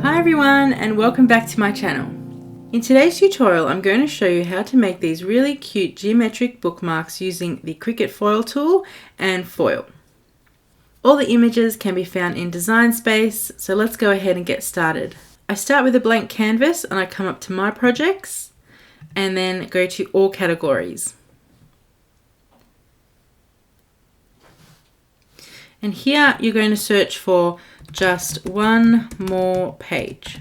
Hi everyone, and welcome back to my channel. In today's tutorial I'm going to show you how to make these really cute geometric bookmarks using the Cricut Foil tool and foil. All the images can be found in Design Space, so let's go ahead and get started. I start with a blank canvas and I come up to My Projects and then go to All Categories. And here you're going to search for just one more page.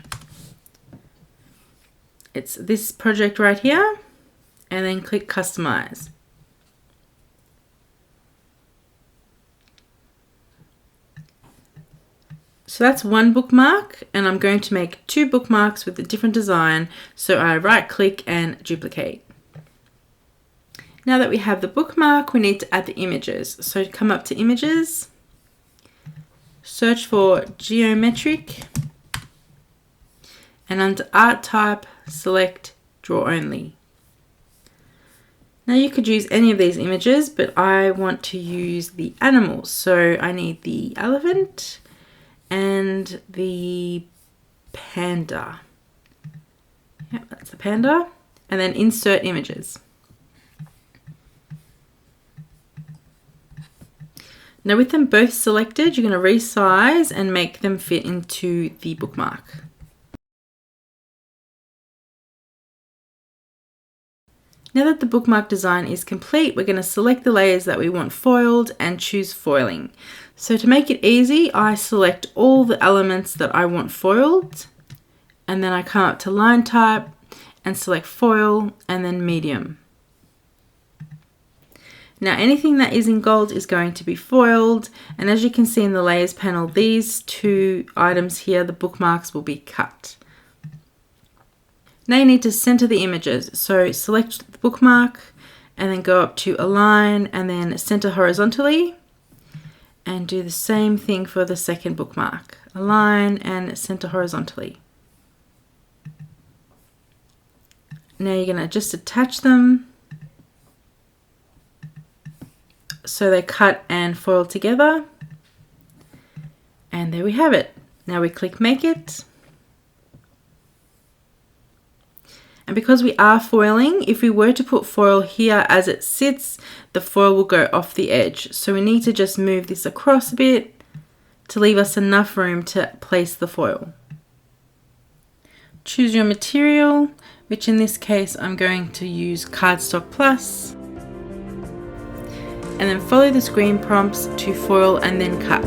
It's this project right here, and then click Customize. So that's one bookmark, and I'm going to make two bookmarks with a different design, so I right click and duplicate. Now that we have the bookmark, we need to add the images. So come up to Images, search for Geometric, and under Art Type, select Draw Only. Now you could use any of these images, but I want to use the animals. So I need the elephant and the panda. Yep, that's the panda. And then Insert Images. Now with them both selected, you're going to resize and make them fit into the bookmark. Now that the bookmark design is complete, we're going to select the layers that we want foiled and choose foiling. So to make it easy, I select all the elements that I want foiled, and then I come up to Line Type and select Foil and then Medium. Now anything that is in gold is going to be foiled, and as you can see in the layers panel, these two items here, the bookmarks, will be cut. Now you need to center the images, so select the bookmark and then go up to Align and then Center Horizontally, and do the same thing for the second bookmark. Align and Center Horizontally. Now you're going to just attach them so they cut and foil together, and there we have it. Now we click Make It, and because we are foiling, if we were to put foil here as it sits, the foil will go off the edge, so we need to just move this across a bit to leave us enough room to place the foil. Choose your material, which in this case I'm going to use Cardstock Plus, and then follow the screen prompts to foil and then cut.